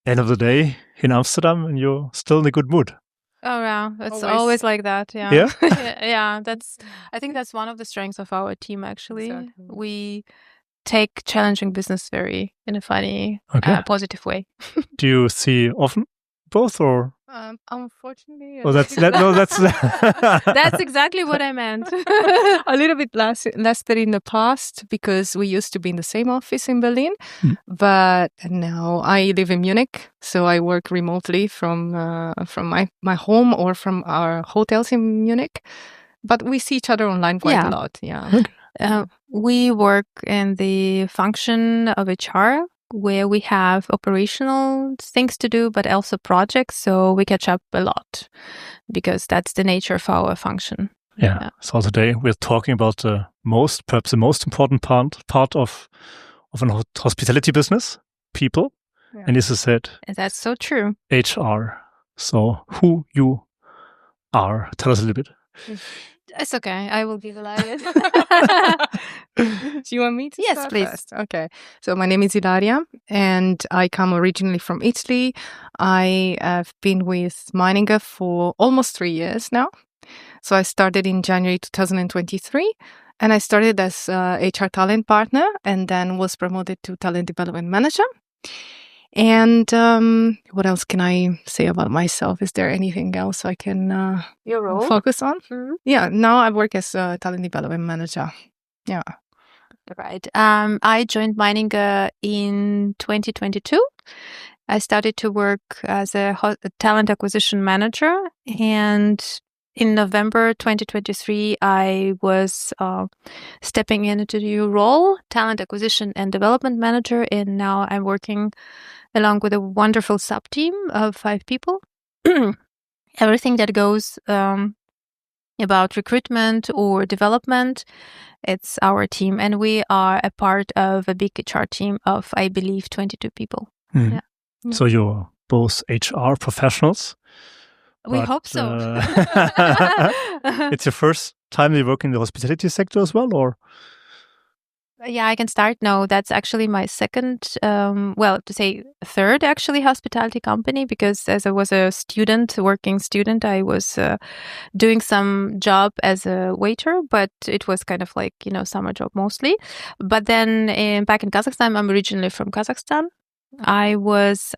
end of the day in Amsterdam and you're still in a good mood. Oh yeah, it's always like that. Yeah. Yeah? Yeah, I think that's one of the strengths of our team actually. Exactly. We take challenging business in a funny, positive way. Do you see often both or? Unfortunately, Oh, that's that's exactly what I meant. A little bit less than in the past because we used to be in the same office in Berlin, but now I live in Munich, so I work remotely from my home or from our hotels in Munich. But we see each other online quite a lot. Yeah. Okay. We work in the function of HR, where we have operational things to do, but also projects. So we catch up a lot because that's the nature of our function. Yeah. So today we're talking about perhaps the most important part of an hospitality business, people. Yeah. And this is it. That's so true. HR. So who you are. Tell us a little bit. It's okay. I will be delighted. Do you want me to Yes, start please. First? Okay. So my name is Ilaria and I come originally from Italy. I have been with MEININGER for almost 3 years now. So I started in January 2023 and I started as HR talent partner and then was promoted to talent development manager. And what else can I say about myself? Is there anything else I can Your role? Focus on? Mm-hmm. Yeah, now I work as a talent development manager. Yeah. Right. I joined MEININGER in 2022. I started to work as a talent acquisition manager, and in November 2023, I was stepping into the new role, talent acquisition and development manager, and now I'm working along with a wonderful sub-team of 5 people. Everything that goes about recruitment or development, it's our team. And we are a part of a big HR team of, I believe, 22 people. Mm. Yeah. So you're both HR professionals? We hope so. It's your first time you work in the hospitality sector as well, or? Yeah, I can start. No, that's actually my second, third actually hospitality company, because as I was a working student, I was doing some job as a waiter, but it was kind of like, summer job mostly. But then back in Kazakhstan, I'm originally from Kazakhstan. I was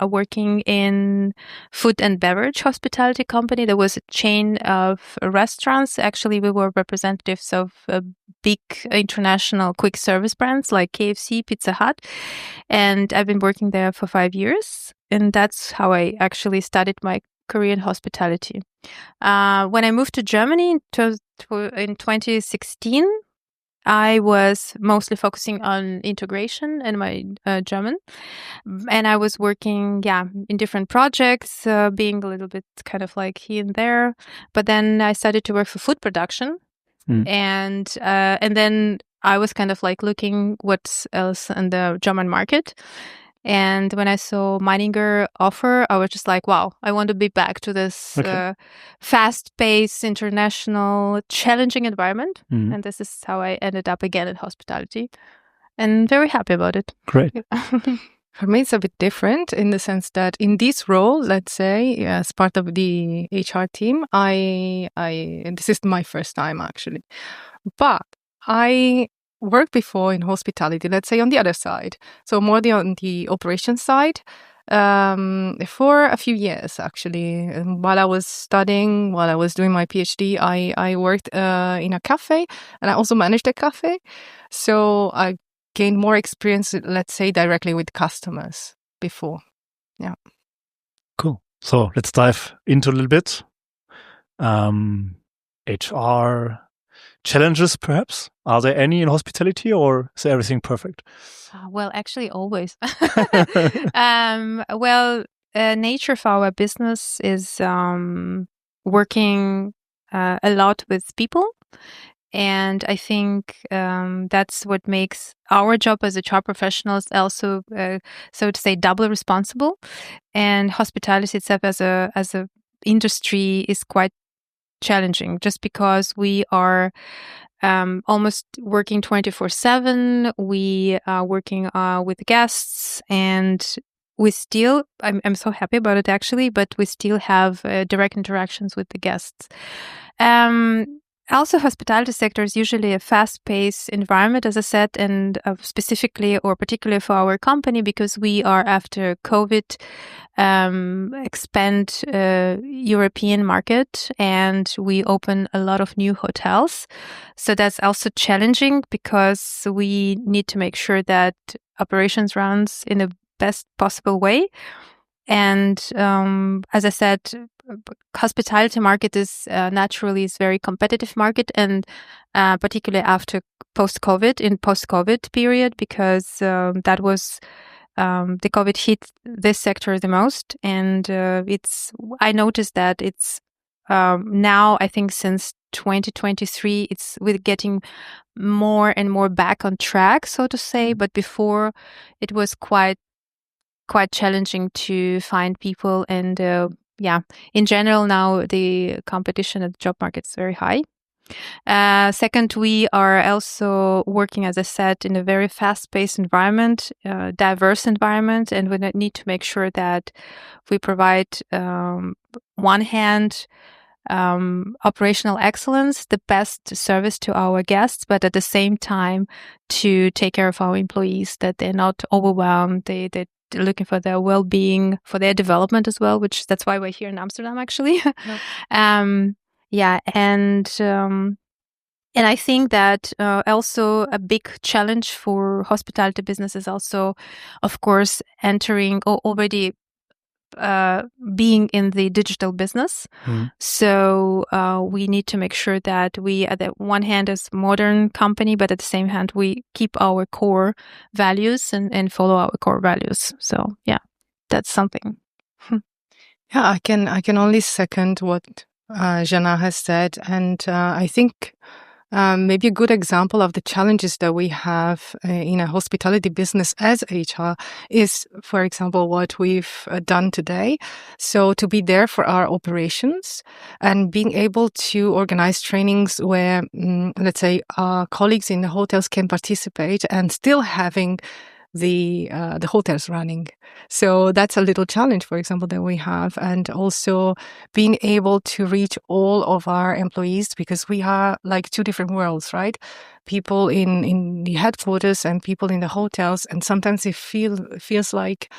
working in food and beverage hospitality company. There was a chain of restaurants. Actually, we were representatives of big international quick service brands like KFC, Pizza Hut. And I've been working there for 5 years. And that's how I actually started my career in hospitality. When I moved to Germany in 2016, I was mostly focusing on integration and my German. And I was working, in different projects, being a little bit kind of like here and there. But then I started to work for food production. And then I was kind of like looking what else in the German market. And when I saw MEININGER offer, I was just like, wow, I want to be back to this fast-paced, international, challenging environment. And this is how I ended up again in hospitality. And very happy about it. Great. For me, it's a bit different in the sense that in this role, let's say, as part of the HR team, this is my first time actually. But I worked before in hospitality, let's say on the other side. So more on the operations side for a few years, actually. While I was studying, while I was doing my PhD, I worked in a cafe and I also managed a cafe. So I gained more experience, let's say, directly with customers before. Yeah. Cool. So let's dive into a little bit. HR challenges, perhaps? Are there any in hospitality, or is everything perfect? Well, actually, always. Nature of our business is working a lot with people. And I think that's what makes our job as HR professionals also, so to say, double responsible. And hospitality itself as a industry is quite challenging, just because we are almost working 24/7. We are working with guests, and we still, I'm so happy about it actually, but we still have direct interactions with the guests. Also, hospitality sector is usually a fast-paced environment, as I said, and specifically or particularly for our company, because we are after COVID expand European market, and we open a lot of new hotels. So that's also challenging because we need to make sure that operations runs in the best possible way. And as I said, hospitality market is naturally is very competitive market, and particularly after post-COVID period, because that was the COVID hit this sector the most, and I noticed that it's now, I think since 2023, we're getting more and more back on track, so to say. But before, it was quite challenging to find people, and in general now the competition at the job market is very high. Second, we are also working, as I said, in a very fast-paced environment, diverse environment, and we need to make sure that we provide, one hand, operational excellence, the best service to our guests, but at the same time to take care of our employees, that they're not overwhelmed, they're looking for their well-being, for their development as well, which that's why we're here in Amsterdam actually. And I think that also a big challenge for hospitality business is also, of course, entering or already being in the digital business. So we need to make sure that we, at the one hand, as modern company, but at the same hand, we keep our core values and follow our core values. So yeah, that's something. Yeah, I can only second what Zhanar has said, and I think maybe a good example of the challenges that we have in a hospitality business as HR is, for example, what we've done today. So to be there for our operations and being able to organize trainings where, let's say, our colleagues in the hotels can participate and still having the hotels running. So that's a little challenge, for example, that we have. And also being able to reach all of our employees, because we are like two different worlds, right? People in the headquarters and people in the hotels. And sometimes it feels like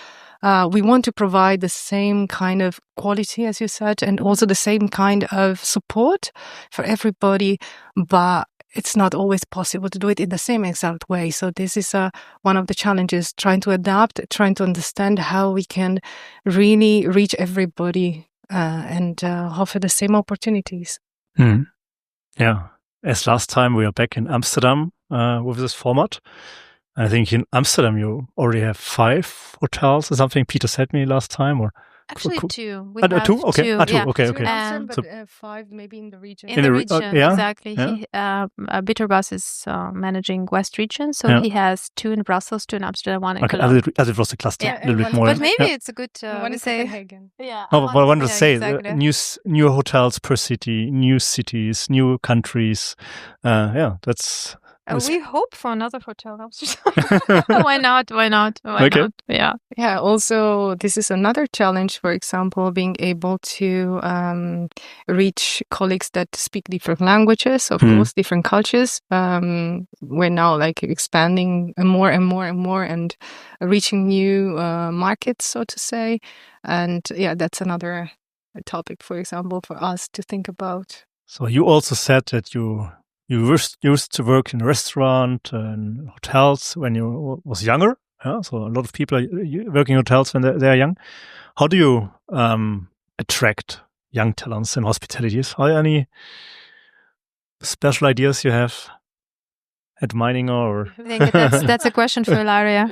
we want to provide the same kind of quality, as you said, and also the same kind of support for everybody, but it's not always possible to do it in the same exact way. So this is one of the challenges, trying to adapt, trying to understand how we can really reach everybody and offer the same opportunities. Yeah. As last time we are back in Amsterdam with this format. I think in Amsterdam you already have 5 hotels or something. Peter said me last time, or actually 2. We have 2? Okay. 2. Okay. Okay. Amsterdam, but 5 maybe in the region. In the region, exactly. Yeah. Bitterbas is managing West region, so he has 2 in Brussels, 2 in Amsterdam, 1 in Cologne. As it was a cluster, a little bit more. But maybe it's a good one in Copenhagen. Yeah. No, but I want to say exactly. New hotels per city, new cities, new countries. That's. We hope for another hotel in Amsterdam. Why not? Why not? Yeah. Yeah. Also, this is another challenge. For example, being able to reach colleagues that speak different languages, of course, different cultures. We're now like expanding more and more and more, and reaching new markets, so to say. And yeah, that's another topic, for example, for us to think about. So you also said that you used to work in a restaurant and hotels when you was younger. Yeah? So a lot of people are working in hotels when they are young. How do you attract young talents in hospitality? Are there any special ideas you have at Meininger? Or I think that's a question for Ilaria.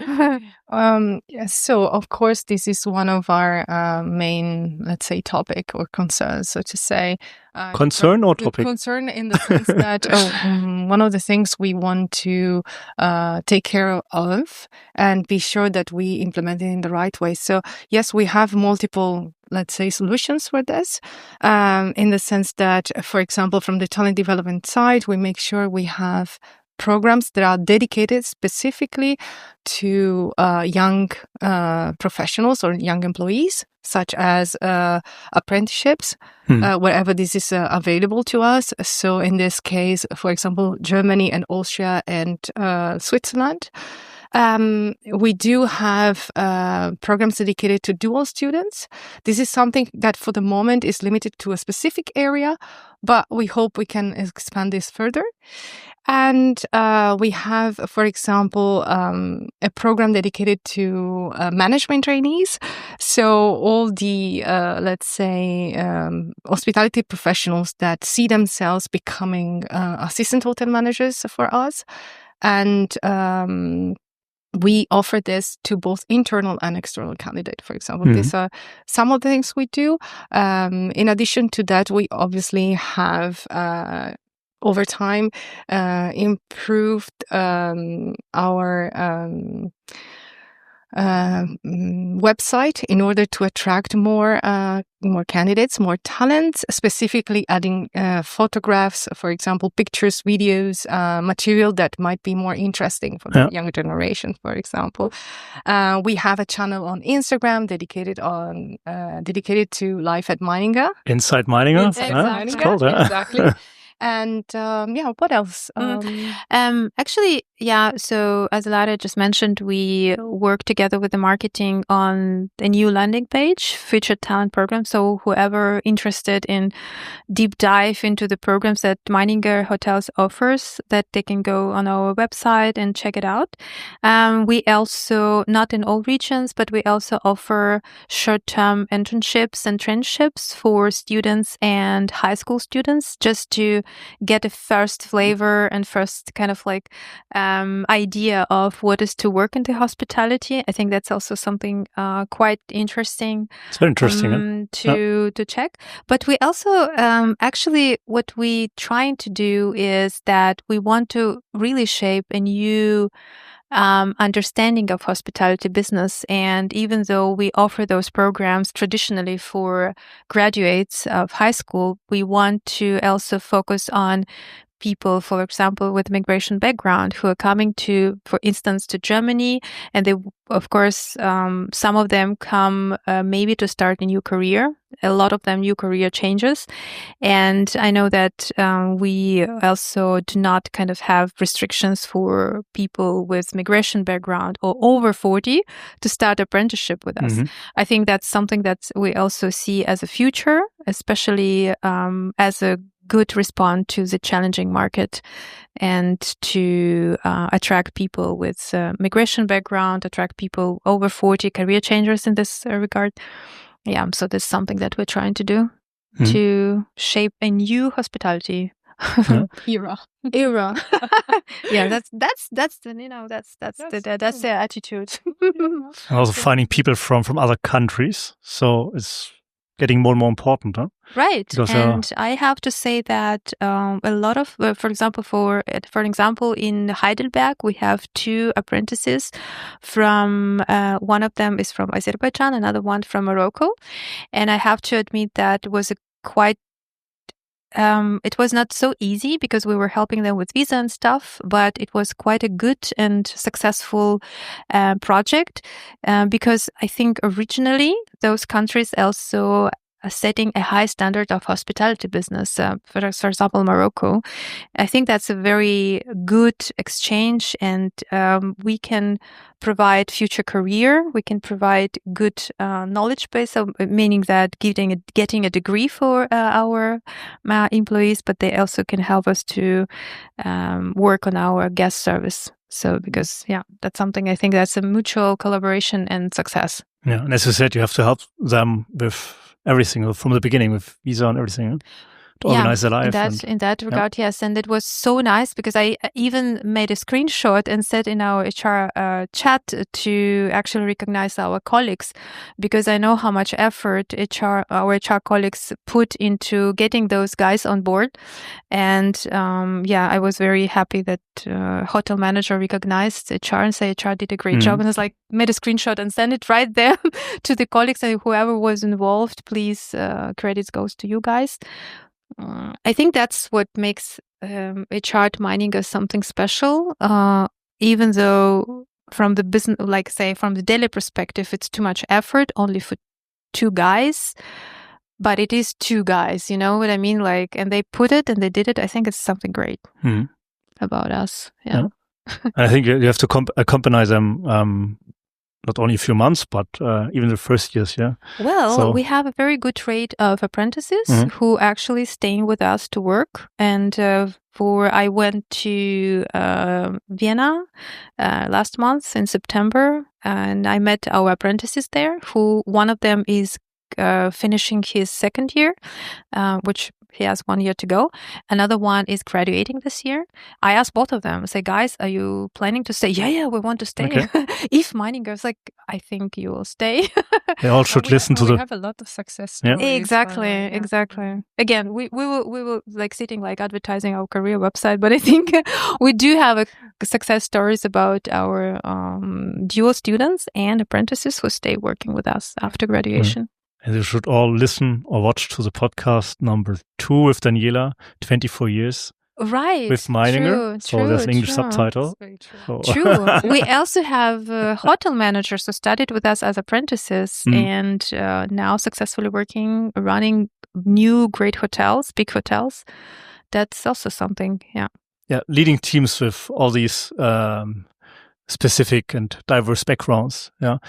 Yes, so of course this is one of our main, let's say, topic or concern, so to say. Concern or topic? Concern in the sense that one of the things we want to take care of and be sure that we implement it in the right way. So yes, we have multiple, let's say, solutions for this, in the sense that, for example, from the talent development side, we make sure we have programs that are dedicated specifically to young professionals or young employees, such as apprenticeships, wherever this is available to us. So in this case, for example, Germany and Austria and Switzerland. We do have programs dedicated to dual students. This is something that for the moment is limited to a specific area, but we hope we can expand this further. And we have, for example, a program dedicated to management trainees. So all the, let's say, hospitality professionals that see themselves becoming assistant hotel managers for us. And we offer this to both internal and external candidates, for example. These are some of the things we do. In addition to that, we obviously have over time improved our website in order to attract more candidates, more talents, specifically adding photographs, for example, pictures, videos, material that might be more interesting for the younger generation, for example. We have a channel on Instagram dedicated to life at Meininger. Inside Meininger? Exactly. It's called, Exactly. And what else? Actually, so as Ilaria just mentioned, we work together with the marketing on a new landing page, Featured Talent Program. So whoever interested in deep dive into the programs that MEININGER Hotels offers, that they can go on our website and check it out. We also, not in all regions, but we also offer short-term internships and traineeships for students and high school students, just to get a first flavor and first kind of like idea of what is to work in the hospitality. I think that's also something quite interesting. It's very interesting to check. But we also actually what we trying to do is that we want to really shape a new understanding of hospitality business. And even though we offer those programs traditionally for graduates of high school, we want to also focus on people, for example, with migration background who are coming to, for instance, to Germany. And they, of course, some of them come maybe to start a new career. A lot of them new career changes. And I know that we also do not kind of have restrictions for people with migration background or over 40 to start apprenticeship with us. I think that's something that we also see as a future, especially as a good response to the challenging market and to attract people with migration background, attract people over 40 career changers in this regard. So this is something that we're trying to do to shape a new hospitality era. That's the attitude. And also finding people from other countries. So it's getting more and more important, huh? Right. Because, and I have to say that a lot of, for example, in Heidelberg, we have 2 apprentices from, one of them is from Azerbaijan, another one from Morocco. And I have to admit that it was it was not so easy because we were helping them with visa and stuff, but it was quite a good and successful project because I think originally those countries also are setting a high standard of hospitality business. For example, Morocco. I think that's a very good exchange, and we can provide future career. We can provide good knowledge base, so meaning that getting a degree for our employees, but they also can help us to work on our guest service. So because, that's something I think that's a mutual collaboration and success. Yeah, and as you said, you have to help them with everything from the beginning, with visa and everything. To organize their life. In that regard, yes. And it was so nice because I even made a screenshot and said in our HR chat to actually recognize our colleagues, because I know how much effort our HR colleagues put into getting those guys on board. And I was very happy that hotel manager recognized HR and said HR did a great job. And I was like, made a screenshot and sent it right there to the colleagues, and whoever was involved, please, credits goes to you guys. I think that's what makes HR at Meininger is something special, even though from the business, like say from the daily perspective, it's too much effort only for 2 guys. But it is 2 guys, you know what I mean? Like, and they put it and they did it. I think it's something great about us. Yeah. I think you have to accompany them not only a few months, but even the first years. Yeah. Well, we have a very good rate of apprentices who actually staying with us to work. And I went to Vienna last month in September, and I met our apprentices there. Who one of them is finishing his 2nd year, which he has 1 year to go. Another one is graduating this year. I asked both of them, say, guys, are you planning to stay? Yeah, we want to stay. Okay. If Meininger is like, I think you will stay. They all should listen to we have a lot of success stories. Yeah. Exactly. Again, we will like sitting like advertising our career website, but I think we do have success stories about our dual students and apprentices who stay working with us after graduation. And you should all listen or watch to the podcast number 2 with Daniela, 24 years. Right. With Meininger. So there's an English subtitle. True. We also have hotel managers who studied with us as apprentices and now successfully working, running new great hotels, big hotels. That's also something. Yeah. Yeah. Leading teams with all these specific and diverse backgrounds. Yeah.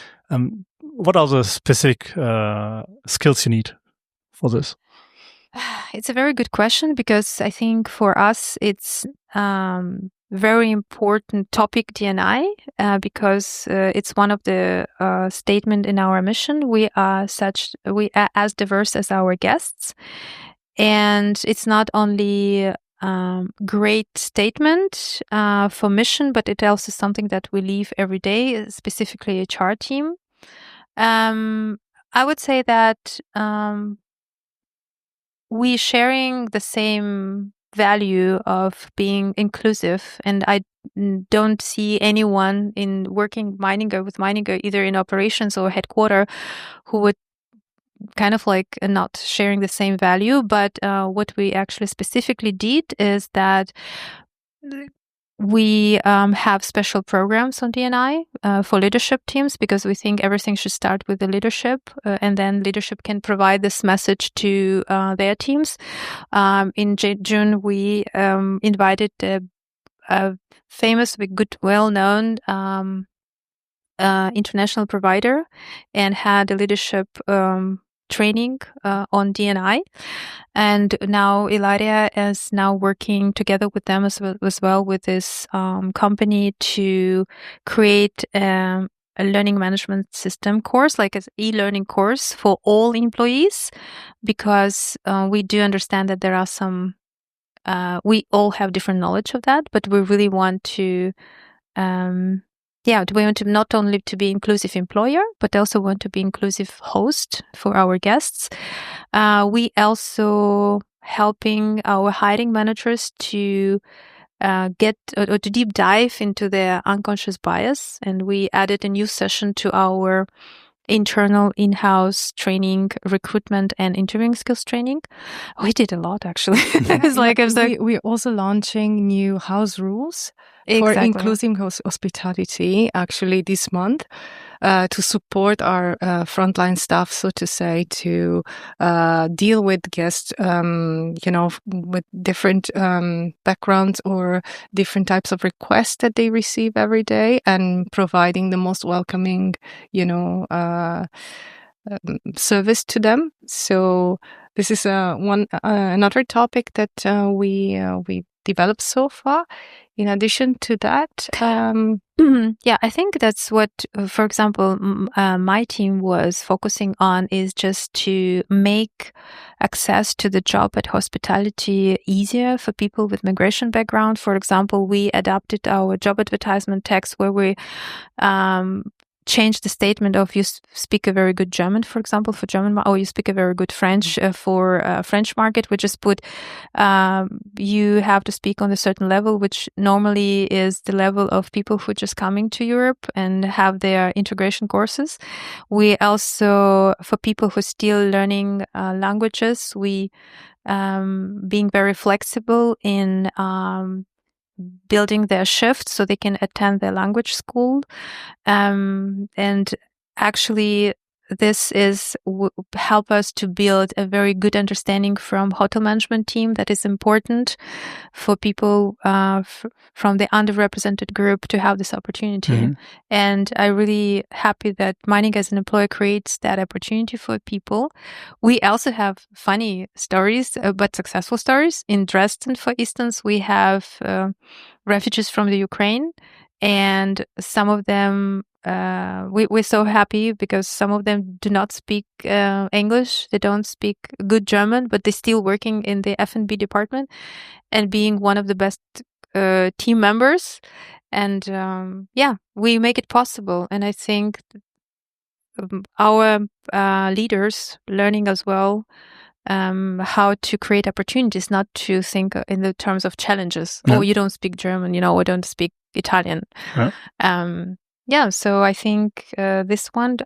What are the specific skills you need for this? It's a very good question because I think for us it's very important topic D&I because it's one of the statement in our mission. We are as diverse as our guests, and it's not only great statement for mission, but it also something that we live every day, specifically HR team. I would say that we sharing the same value of being inclusive, and I don't see anyone in working with Meininger, either in operations or headquarter, who would kind of like not sharing the same value. But what we actually specifically did is that we have special programs on D&I for leadership teams because we think everything should start with the leadership and then leadership can provide this message to their teams. In June, we invited a famous, well-known international provider and had a leadership training on D&I. And now Ilaria is now working together with them as well with this company to create a learning management system course, like an e-learning course for all employees, because we do understand that there are some, we all have different knowledge of that, but we really want to we want to not only to be inclusive employer, but also want to be inclusive host for our guests. We also helping our hiring managers to get or to deep dive into their unconscious bias. And we added a new session to our internal in-house training, recruitment and interviewing skills training. We did a lot actually. We're also launching new house rules for inclusive hospitality actually this month to support our frontline staff, so to say, to deal with guests, with different backgrounds or different types of requests that they receive every day, and providing the most welcoming, service to them. So this is another topic that we developed so far. In addition to that, I think that's what, for example, my team was focusing on is just to make access to the job at hospitality easier for people with migration background. For example, we adapted our job advertisement text where we change the statement of you speak a very good German, for example, for German, or you speak a very good French for French market. We just put you have to speak on a certain level, which normally is the level of people who are just coming to Europe and have their integration courses. We also, for people who are still learning languages, we being very flexible in building their shifts so they can attend their language school. And actually, this is help us to build a very good understanding from hotel management team that is important for people from the underrepresented group to have this opportunity. And I'm really happy that Meininger as an employer creates that opportunity for people. We also have funny stories, but successful stories. In Dresden, for instance, we have refugees from the Ukraine, and some of them we're so happy because some of them do not speak English. They don't speak good German, but they're still working in the F&B department and being one of the best team members. And we make it possible. And I think our leaders learning as well how to create opportunities, not to think in the terms of challenges. Oh, you don't speak German, or don't speak Italian. So I think this one,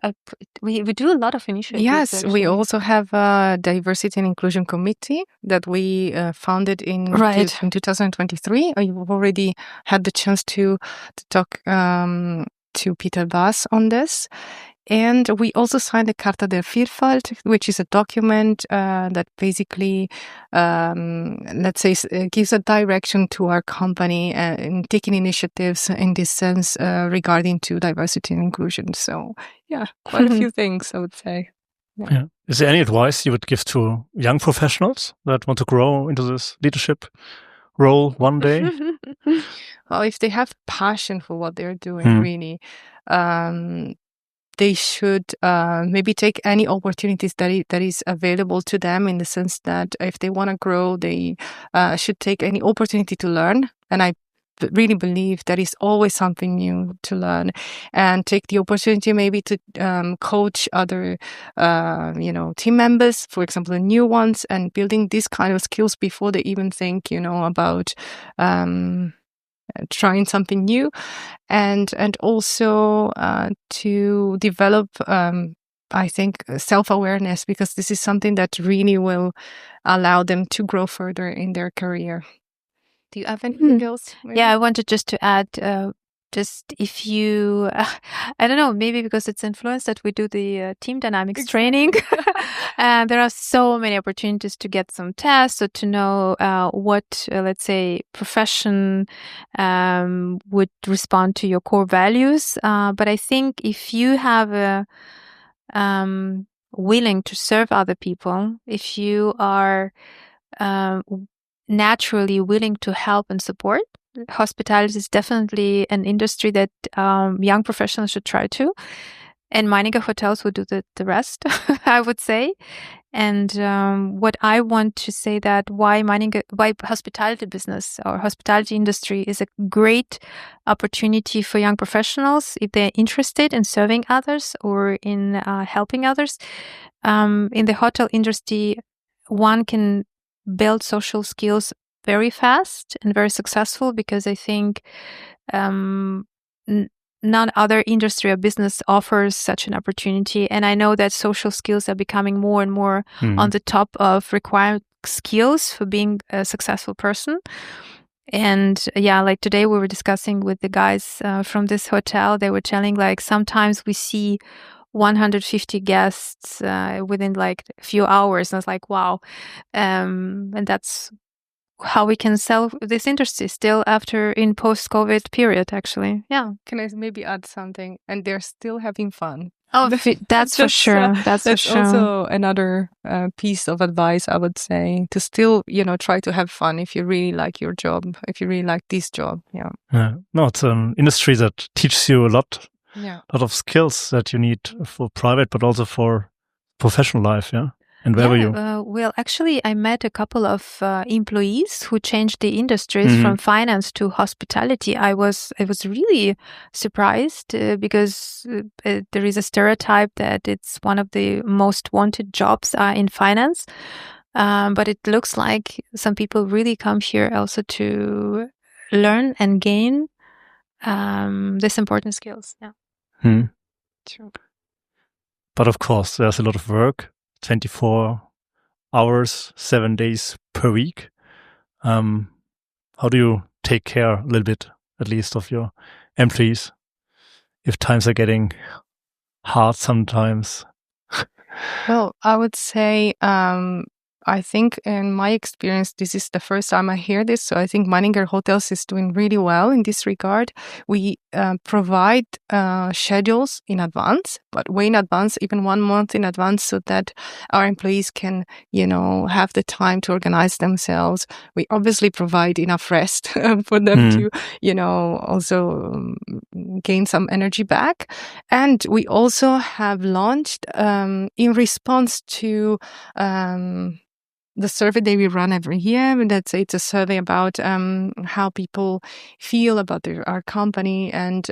we do a lot of initiatives. Yes, actually. we also have a diversity and inclusion committee that we founded in 2023. I've already had the chance to talk to Peter Bass on this. And we also signed the Carta der Vielfalt, which is a document that basically, let's say, gives a direction to our company in taking initiatives in this sense regarding to diversity and inclusion. So, quite a few things, I would say. Yeah. Is there any advice you would give to young professionals that want to grow into this leadership role one day? Well, if they have passion for what they're doing, really, they should maybe take any opportunities that is available to them, in the sense that if they want to grow, they should take any opportunity to learn. And I really believe there is always something new to learn, and take the opportunity maybe to coach other, team members, for example, the new ones, and building these kind of skills before they even think, about trying something new, and also to develop, I think, self-awareness, because this is something that really will allow them to grow further in their career. Do you have anything else? Maybe? Yeah, I wanted just to add, just if you, I don't know, maybe because it's influenced that we do the team dynamics training. And there are so many opportunities to get some tests or to know what, let's say, profession would respond to your core values. But I think if you have a willing to serve other people, if you are naturally willing to help and support, hospitality is definitely an industry that young professionals should try to. And Meininger Hotels will do the rest, I would say. And what I want to say that why hospitality business or hospitality industry is a great opportunity for young professionals if they're interested in serving others or in helping others. In the hotel industry, one can build social skills very fast and very successful, because I think none other industry or business offers such an opportunity. And I know that social skills are becoming more and more on the top of required skills for being a successful person. And like today we were discussing with the guys from this hotel. They were telling, like, sometimes we see 150 guests within like a few hours. And I was like, wow. And that's how we can sell this industry still after in post-COVID period, actually. Yeah. Can I maybe add something? And they're still having fun. Oh, that's for sure. That's for sure. Also another piece of advice, I would say, to still, try to have fun if you really like your job, if you really like this job. Yeah. No, it's an industry that teaches you a lot Yeah. of skills that you need for private, but also for professional life. Yeah. And where were you? Well, actually, I met a couple of employees who changed the industries from finance to hospitality. I was really surprised because there is a stereotype that it's one of the most wanted jobs in finance. But it looks like some people really come here also to learn and gain these important skills. Yeah. True. But of course, there's a lot of work, 24 hours, 7 days per week. How do you take care a little bit, at least, of your employees if times are getting hard sometimes? Well, I would say, I think in my experience, this is the first time I hear this. So I think MEININGER Hotels is doing really well in this regard. We provide schedules in advance, but way in advance, even 1 month in advance, so that our employees can, have the time to organize themselves. We obviously provide enough rest for them to, also gain some energy back. And we also have launched, in response to the survey that we run every year. Let's say it's a survey about how people feel about our company. And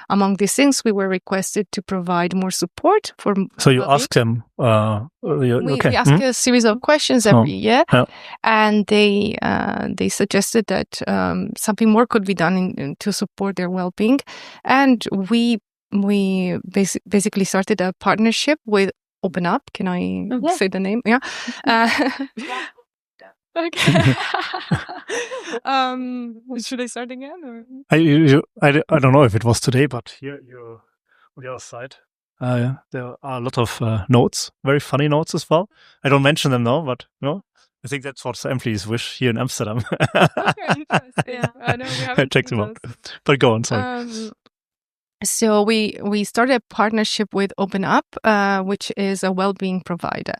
among these things, we were requested to provide more support for. So you ask them? We ask a series of questions every year, and they suggested that something more could be done to support their well-being. And we basically started a partnership with Open Up. Can I say the name? Yeah. Okay. Should I start again? Or? I don't know if it was today, but here you're on the other side. There are a lot of notes, very funny notes as well. I don't mention them now, but I think that's what the employees wish here in Amsterdam. Okay, yeah, I know we haven't check them out. But go on, sorry. So we started a partnership with Open Up, which is a well-being provider.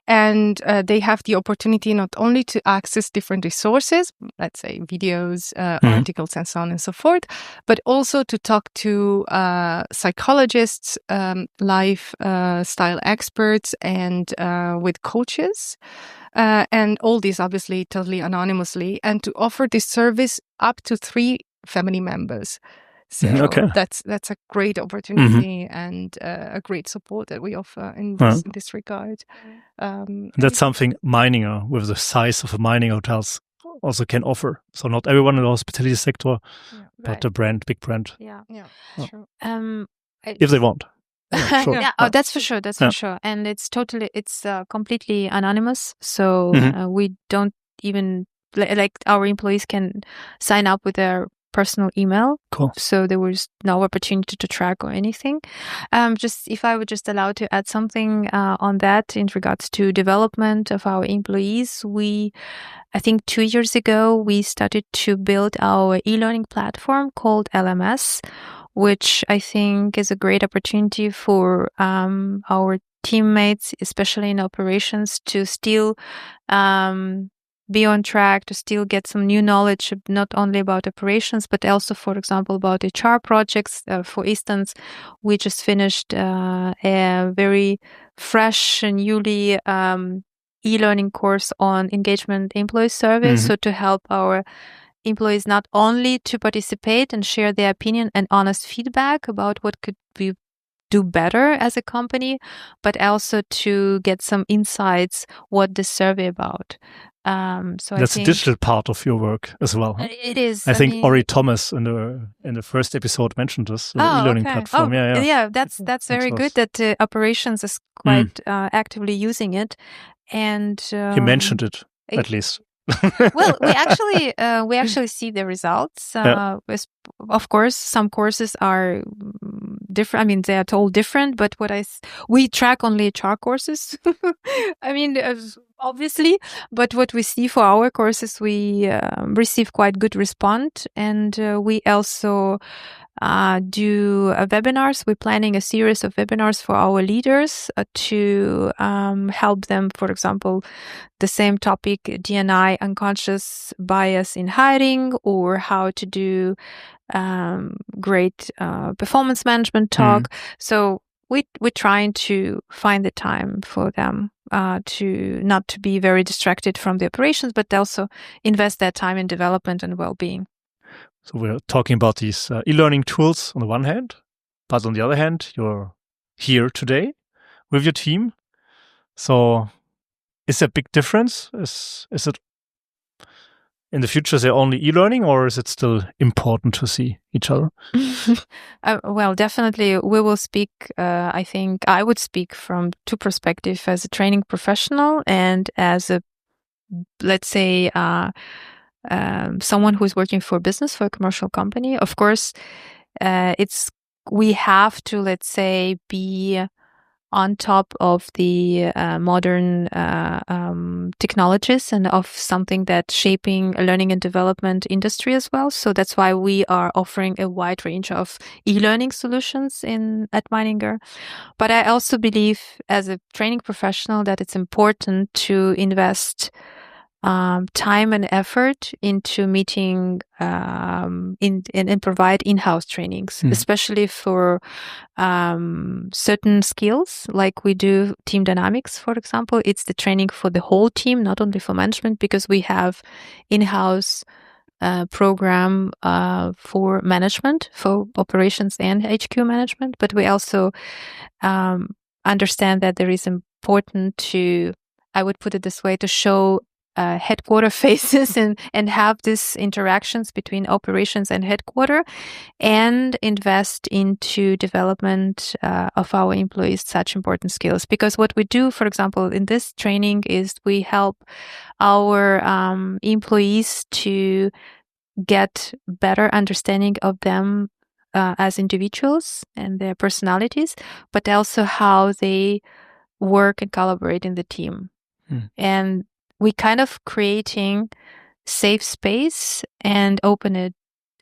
And they have the opportunity not only to access different resources, let's say videos, articles, and so on and so forth, but also to talk to psychologists, lifestyle experts, and with coaches. And all this obviously totally anonymously, and to offer this service up to 3 family members. So that's a great opportunity and a great support that we offer in this regard. That's something MEININGER, with the size of a MEININGER Hotels, also can offer. So not everyone in the hospitality sector, but a big brand. Yeah, true. If they want. Sure. That's for sure. That's for sure. And it's completely anonymous. So we don't even our employees can sign up with their personal email. Cool. So there was no opportunity to track or anything. If I would just allow to add something on that in regards to development of our employees, I think 2 years ago, we started to build our e-learning platform called LMS, which I think is a great opportunity for our teammates, especially in operations, to still be on track, to still get some new knowledge, not only about operations, but also, for example, about HR projects. For instance, we just finished a very fresh and newly e-learning course on engagement employee survey. So to help our employees not only to participate and share their opinion and honest feedback about what could we do better as a company, but also to get some insights what the survey about. So that's a digital part of your work as well. Huh? It is. I think Ori Thomas in the first episode mentioned this e-learning platform. That's very good that operations is quite actively using it, and he mentioned it at least. Well, we actually see the results. Of course, some courses are different. I mean, they are all different. But we track only HR courses. I mean, obviously. But what we see for our courses, we receive quite good response, and we also do webinars. We're planning a series of webinars for our leaders to help them, for example, the same topic, D&I, unconscious bias in hiring, or how to do great performance management talk. So we're trying to find the time for them to not to be very distracted from the operations, but also invest that time in development and well-being. So we're talking about these e-learning tools on the one hand, but on the other hand, you're here today with your team. So is there a big difference? Is it in the future, is there only e-learning, or is it still important to see each other? Well, definitely we will speak, I think I would speak from two perspectives, as a training professional and as a, let's say, someone who's working for business, for a commercial company. Of course, we have to, let's say, be on top of the modern technologies and of something that's shaping a learning and development industry as well. So that's why we are offering a wide range of e-learning solutions at Meininger. But I also believe, as a training professional, that it's important to invest time and effort into meeting and provide in-house trainings, especially for certain skills, like we do team dynamics, for example. It's the training for the whole team, not only for management, because we have in-house program for management, for operations and HQ management. But we also understand that there is important to, I would put it this way, to show headquarter faces and have these interactions between operations and headquarter, and invest into development of our employees such important skills. Because what we do, for example, in this training is we help our employees to get better understanding of them as individuals and their personalities, but also how they work and collaborate in the team. And we kind of creating safe space and open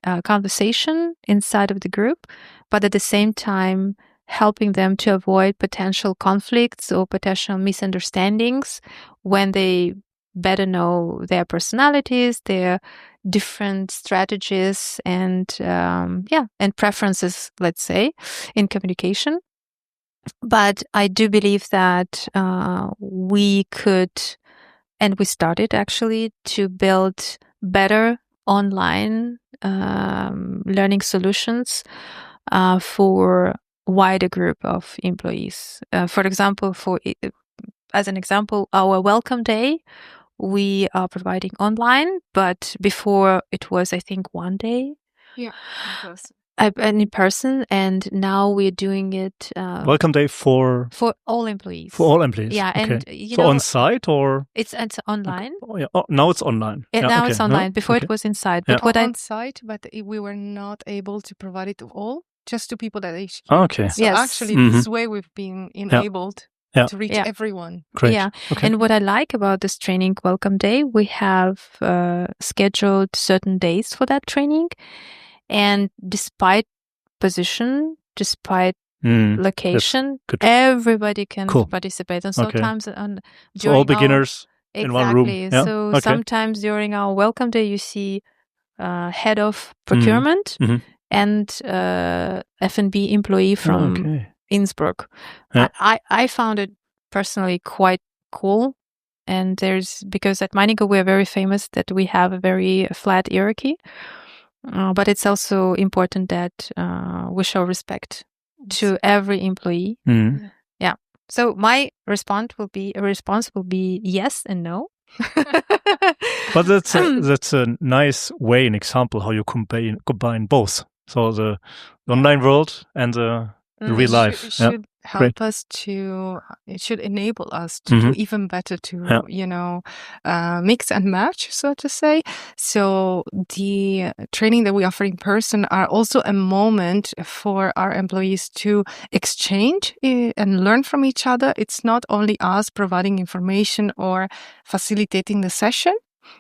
a conversation inside of the group, but at the same time helping them to avoid potential conflicts or potential misunderstandings when they better know their personalities, their different strategies and preferences, let's say, in communication. But I do believe that we could, and we started actually, to build better online learning solutions for wider group of employees. For example, as an example, our welcome day, we are providing online, but before it was, I think, one day. Yeah, in person. In person, and now we're doing it Welcome day for all employees. For all employees. Yeah, okay. And so on site or it's online. Okay. Oh, yeah. Oh, now it's online. Now it's online. Before it was inside. But what on site, but we were not able to provide it to all, just to people that HQ. Okay. So actually, this way we've been enabled to reach everyone. Great. Yeah. Okay. And what I like about this training welcome day, we have scheduled certain days for that training. And despite position, despite location, everybody can participate. And sometimes so all beginners in one room. Yeah? So sometimes during our welcome day, you see head of procurement and F&B employee from Innsbruck. Yeah. I found it personally quite cool. And because at Meininger we're very famous that we have a very flat hierarchy. But it's also important that we show respect to every employee. Yeah. So my response will be yes and no. But that's a nice way, an example how you combine both. So the online world and the real life. It should help us it should enable us to do even better to, mix and match, so to say. So the training that we offer in person are also a moment for our employees to exchange and learn from each other. It's not only us providing information or facilitating the session.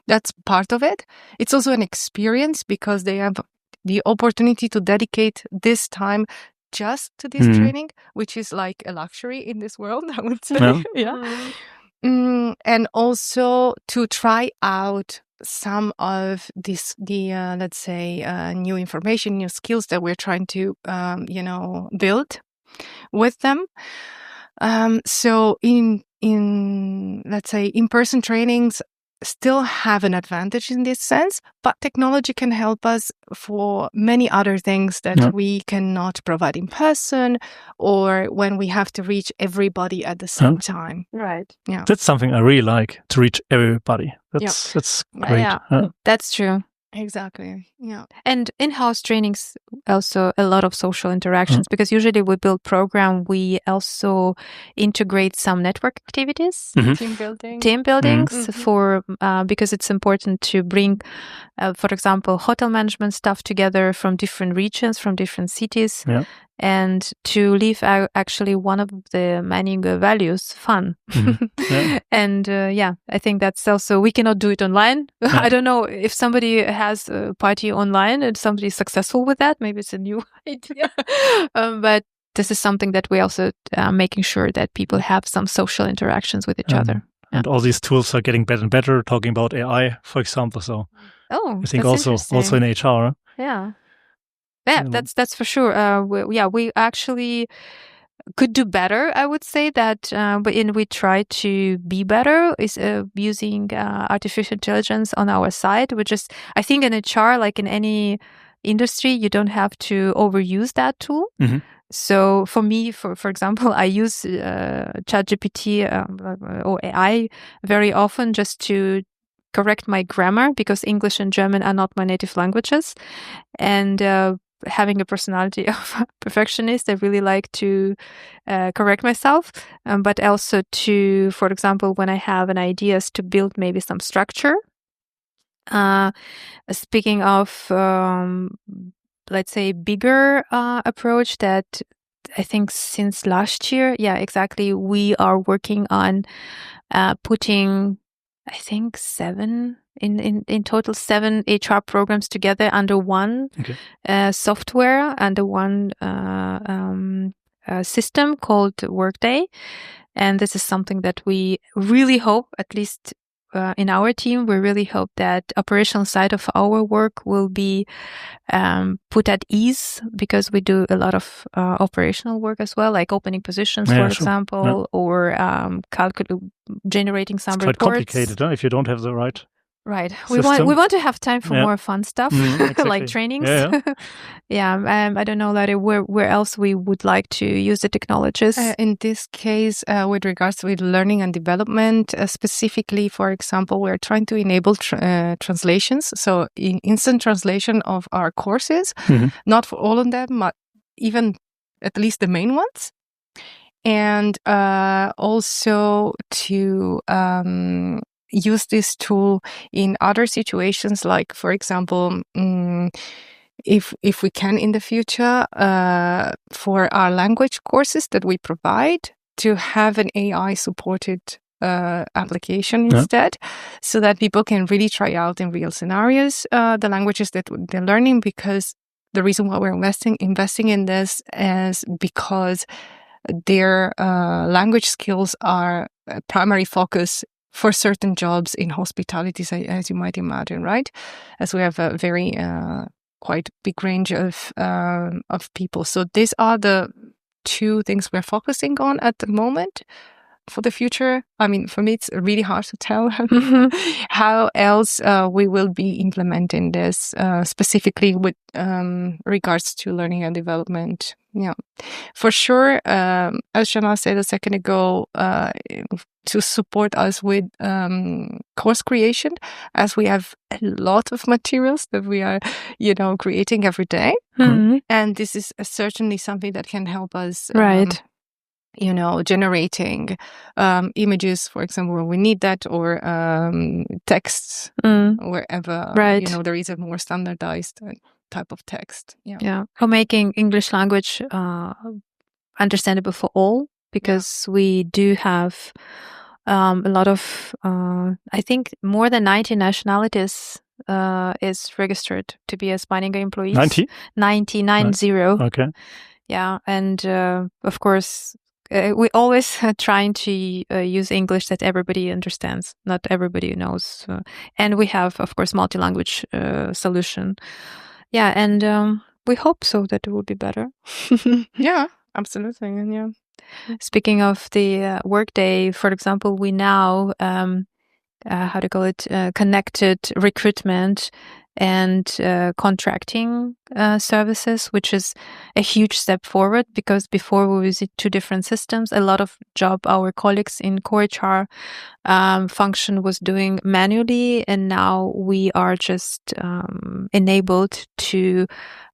That's part of it. It's also an experience because they have the opportunity to dedicate this time just to this training, which is like a luxury in this world, I would say. And also to try out some of let's say, new information, new skills that we're trying to, build. with them. So in let's say in-person trainings still have an advantage in this sense, but technology can help us for many other things that we cannot provide in person, or when we have to reach everybody at the same time. Right. Yeah. That's something I really like, to reach everybody. That's great. Yeah, that's true. Exactly. Yeah. And in-house trainings also a lot of social interactions, because usually we build program, we also integrate some network activities, team buildings for because it's important to bring, for example, hotel management staff together from different regions, from different cities. Yeah. And to live actually one of the Meininger values, fun. Yeah. And I think that's also, we cannot do it online. I don't know if somebody has a party online and somebody is successful with that. Maybe it's a new idea. But this is something that we also making sure that people have some social interactions with each other. And all these tools are getting better and better, talking about AI, for example. So I think also in HR. Yeah. Yeah, that's for sure. We actually could do better. I would say that, we try to be better is using artificial intelligence on our side, which is, I think, in HR, like in any industry, you don't have to overuse that tool. Mm-hmm. So for me, for example, I use ChatGPT or AI very often just to correct my grammar, because English and German are not my native languages, and having a personality of a perfectionist, I really like to correct myself, but also to, for example, when I have an ideas to build maybe some structure. Speaking of, let's say, bigger approach that I think since last year, exactly, we are working on putting, I think, 7 in total 7 HR programs together under one software, under one system called Workday. And this is something that we really hope, at least in our team, we really hope that operational side of our work will be put at ease, because we do a lot of operational work as well, like opening positions, for example, or generating some reports. It's quite complicated, if you don't have the right. Right. We want to have time for more fun stuff, exactly. like trainings. I don't know, Larry, where else we would like to use the technologies. In this case, with regards with learning and development, specifically, for example, we're trying to enable translations. So in instant translation of our courses, not for all of them, but even at least the main ones. And also to use this tool in other situations, like, for example, if we can in the future, for our language courses that we provide, to have an AI supported application instead, so that people can really try out in real scenarios the languages that they're learning. Because the reason why we're investing in this is because their language skills are a primary focus for certain jobs in hospitality, as you might imagine, right? As we have a very quite big range of people. So these are the 2 things we're focusing on at the moment. For the future, I mean, for me, it's really hard to tell how else we will be implementing this, specifically with regards to learning and development. Yeah, for sure. As Zhanar said a second ago, to support us with course creation, as we have a lot of materials that we are, creating every day. And this is certainly something that can help us. Right. Generating images, for example, when we need that, or texts, wherever, there is a more standardized type of text. For making English language understandable for all, because we do have a lot of, I think more than 90 nationalities is registered to be as Meininger employees. 90? 90. Okay. Yeah, and of course, we always trying to use English that everybody understands. Not everybody knows, and we have, of course, multi-language solution. Yeah, and we hope so that it will be better. Yeah, Absolutely, and yeah. Speaking of the workday, for example, we now connected recruitment and contracting services, which is a huge step forward, because before we used 2 different systems. A lot of job our colleagues in core HR function was doing manually, and now we are just enabled to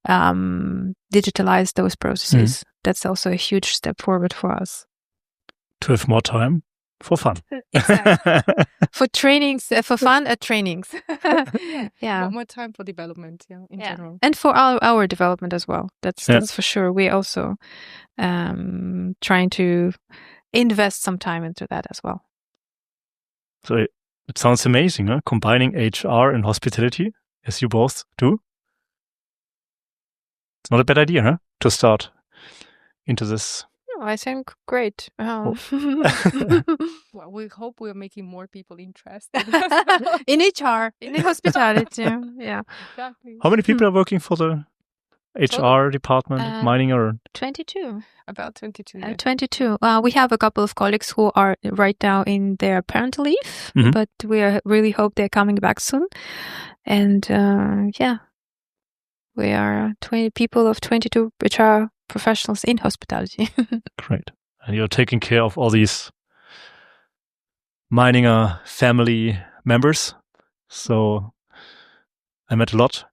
digitalize those processes. That's also a huge step forward for us. To have more time for fun. Exactly. For trainings, for fun at trainings. Yeah. More time for development, in general. And for our development as well. That's for sure. We also trying to invest some time into that as well. So it sounds amazing, huh? Combining HR and hospitality, as you both do. It's not a bad idea, huh? To start into this. No, I think great. Well, we hope we're making more people interested in HR, in the hospitality. Yeah. Exactly. How many people are working for the HR department at Meininger? 22. About 22. 22. We have a couple of colleagues who are right now in their parental leave, but we really hope they're coming back soon. And we are 20 people of 22 HR professionals in hospitality. Great. And you're taking care of all these Meininger family members. So I met a lot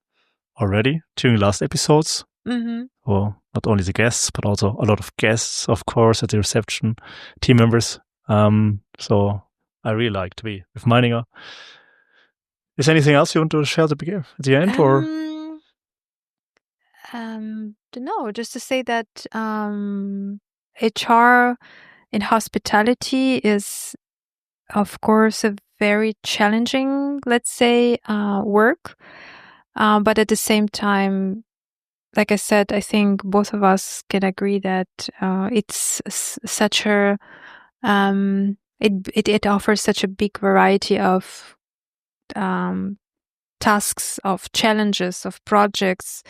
already during the last episodes. Well, not only the guests, but also a lot of guests, of course, at the reception, team members. So I really like to be with Meininger. Is there anything else you want to share at the end, or? No, just to say that HR in hospitality is, of course, a very challenging, let's say, work. But at the same time, like I said, I think both of us can agree that it's such a it offers such a big variety of tasks, of challenges, of projects,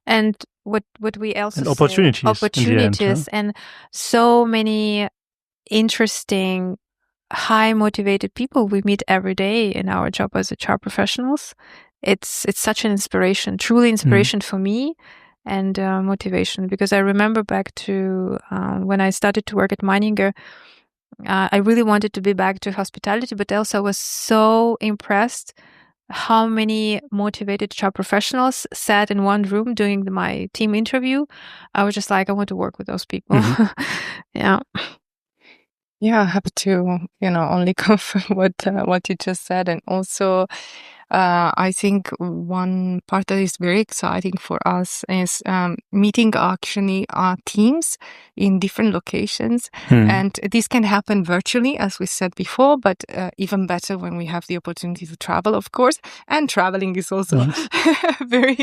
and what we also and opportunities and so many interesting, high motivated people we meet every day in our job as HR professionals. It's such an inspiration, truly inspiration for me, and motivation, because I remember back to when I started to work at Meininger. I really wanted to be back to hospitality, but also I was so impressed how many motivated HR professionals sat in one room doing my team interview. I was just like, I want to work with those people. Yeah. Yeah, happy to, only confirm what you just said. And also, I think one part that is very exciting for us is meeting actually our teams in different locations. And this can happen virtually, as we said before, but even better when we have the opportunity to travel, of course. And traveling is also very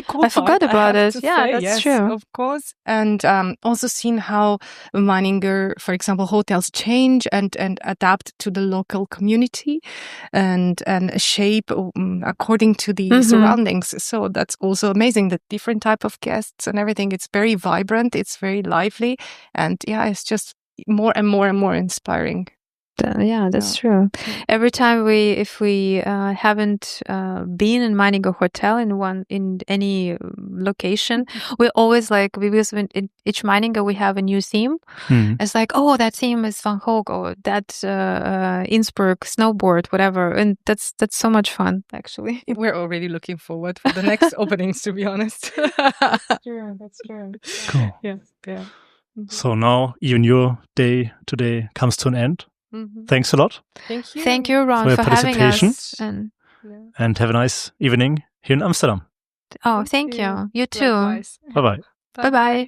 cool. I forgot about it. Yeah, that's true. Of course. And also seeing how Meininger, for example, hotels change and adapt to the local community and shape according to the surroundings. So that's also amazing, the different type of guests and everything. It's very vibrant, it's very lively, and it's just more and more and more inspiring. Yeah, that's true. Every time if we haven't been in Meininger Hotel in any location, we always in each Meininger we have a new theme. It's like, oh, that theme is Van Gogh, or that's Innsbruck snowboard, whatever, and that's so much fun. Actually, we're already looking forward for the next openings. To be honest, that's true. Cool. Yeah. So now even your day today comes to an end. Thanks a lot. Thank you, Ron, for having us. And have a nice evening here in Amsterdam. Oh, thank you. You too. Bye-bye. Bye-bye.